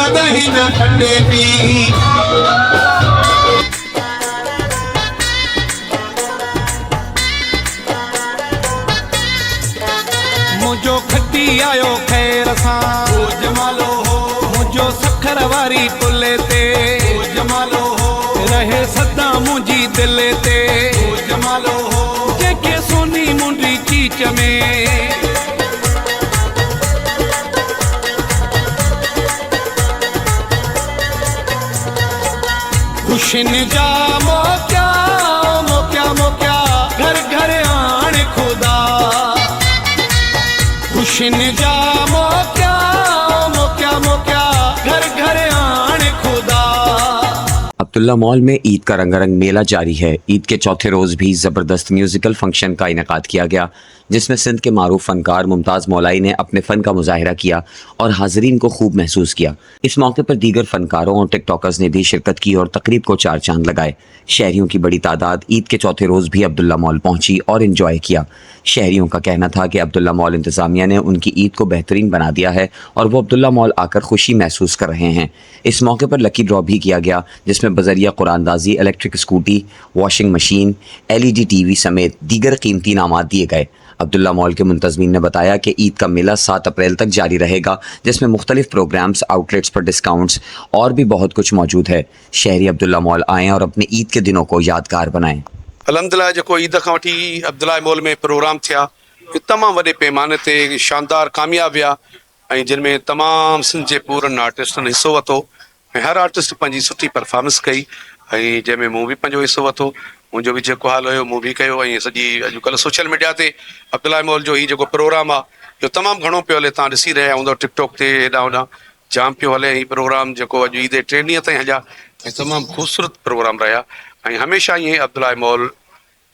कदहीं न खंडे पी। मुझो खटी आयो खैर सां जमालो हो, मुझो सखर वारी पुले ते जमालो हो, रहे सदा मुंहिंजी दिल ते जमालो हो, जेके सोनी मुंडी चीच में खुशिन जा मोकिया मोकिया मोकिया घर घर आण खुदा खुशिन जा मोकिया मोकिया मोकिया घर घर आण खुदा। अब्दुल्ला मॉल में ईद का रंगारंग मेला जारी है। ईद के चौथे रोज़ भी ज़बरदस्त म्यूज़िकल फंक्शन का इनेकाद किया गया, जिसमें सिंध के मारूफ फ़नकार मुमताज़ मौलाई ने अपने फ़न का मुजाहिरा किया और हाज़रीन को खूब महसूस किया। इस मौके पर दीगर फ़नकारों और टिकटॉकर्स ने भी शिरकत की और तकरीब को चार चांद लगाए। शहरियों की बड़ी तादाद ईद के चौथे रोज़ भी अब्दुल्ला मॉल पहुंची और इन्जॉय किया। शहरियों का कहना था कि अब्दुल्ला मॉल इंतज़ामिया ने उनकी ईद को बेहतरीन बना दिया है और वो अब्दुल्ला मॉल आकर खुशी महसूस कर रहे हैं। इस मौके पर लकी ड्रॉ भी किया गया, जिसमें बजरिया कुरानदाजी, electric scooty, washing machine, LED TV समेत दीगर कीमती इनामात दिए गए। अब्दुल्ला मॉल के मुंतज़मीन ने बताया कि ईद का मेला 7 अप्रैल तक जारी रहेगा, जिसमें मुख्तलिफ प्रोग्राम्स, आउटलेट्स पर डिस्काउंट्स और भी बहुत कुछ मौजूद है। शहरी अब्दुल्ला मॉल आएँ और अपने ईद के दिनों को यादगार बनाएं। अलहमदिल्ला जो ईद खां वठी अब्दुल्ला मॉल में प्रोग्राम थिया, तमामु वॾे पैमाने ते शानदार कामयाब विया ऐं जिन में तमामु सिंध जे पूरनि आर्टिस्टनि हिसो वरितो ऐं हर आर्टिस्ट पंहिंजी सुठी परफॉर्मेंस कई ऐं जंहिंमें मूं बि पंहिंजो हिसो वरितो। मुंहिंजो बि जेको हाल हुयो मूं बि कयो ऐं सॼी अॼुकल्ह सोशल मीडिया ते अब्दुल्ला मॉल जो हीउ जेको प्रोग्राम आहे इहो तमामु घणो पियो हले। तव्हां ॾिसी रहिया हूंदव टिकटॉक ते हेॾां होॾां जाम पियो हले। हीउ प्रोग्राम जेको अॼु ईद 3 ॾींहं ताईं हलिया ऐं तमामु ख़ूबसूरत प्रोग्राम रहिया ऐं हमेशह ईअं अब्दुल्ला मॉल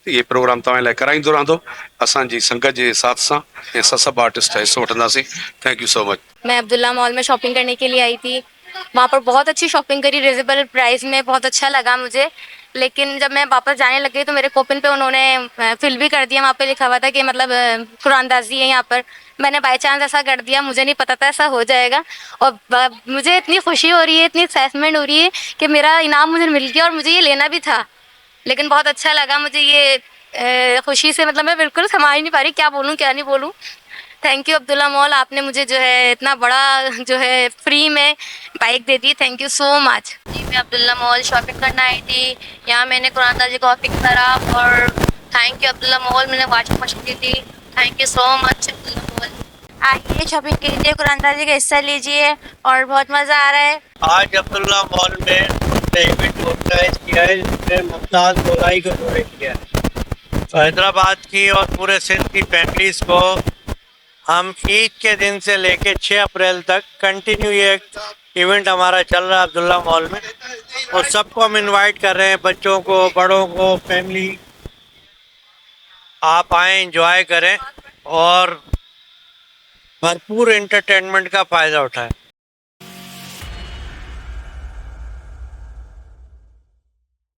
ये प्रोग्राम तव्हां लाइ कराईंदो रहंदो असांजी संगत जे साथ सां ऐं सब आर्टिस्ट हिस्सो वठंदासीं। Thank you so much. मैं अब्दुल्ला मॉल में शॉपिंग करने के लिए आई थी। वहाँ पर बहुत अच्छी शॉपिंग करी, रिजनेबल प्राइस में, बहुत अच्छा लगा मुझे। लेकिन जब मैं वापस जाने लगी तो मेरे कूपन पे उन्होंने फिल भी कर दिया। वहाँ पे लिखा हुआ था कि मतलब कुरानदाजी है यहाँ पर। मैंने बाई चांस ऐसा कर दिया, मुझे नहीं पता था ऐसा हो जाएगा। और मुझे इतनी खुशी हो रही है, इतनी एक्साइटमेंट हो रही है कि मेरा इनाम मुझे मिल गया और मुझे ये लेना भी था। लेकिन बहुत अच्छा लगा मुझे ये खुशी से, मतलब मैं बिल्कुल संभाल ही नहीं पा रही, क्या बोलूँ क्या नहीं बोलूँ। थैंक यू अब्दुल्ला मॉल, आपने मुझे जो है इतना बड़ा जो है फ्री में बाइक दे दी। Thank you so much. जी मैं अब्दुल्ला मॉल शॉपिंग करना आई थी। यहाँ मैंने कुरानदाजी का पिक करा और थैंक यू अब्दुल्ला मॉल, मैंने वॉशिंग मशीन दी थी। Thank you so much Abdullah mall. आइए शॉपिंग कीजिए, कुरानदाजी का हिस्सा लीजिए और बहुत मज़ा आ रहा है। आज अब्दुल्ला मॉल में इवेंट ऑर्गेनाइज किया है जिसमें मुमताज़ मौलाई को डोनेट किया है। हैदराबाद की और पूरे सिंध की फैमिलीज़ को हम ईद के दिन से लेके 6 अप्रैल तक कंटिन्यू ये इवेंट हमारा चल रहा है अब्दुल्ला मॉल में, और सबको हम इनवाइट कर रहे हैं, बच्चों को, बड़ों को, फैमिली। आप आएँ, एंजॉय करें और भरपूर एंटरटेनमेंट का फ़ायदा उठाएं।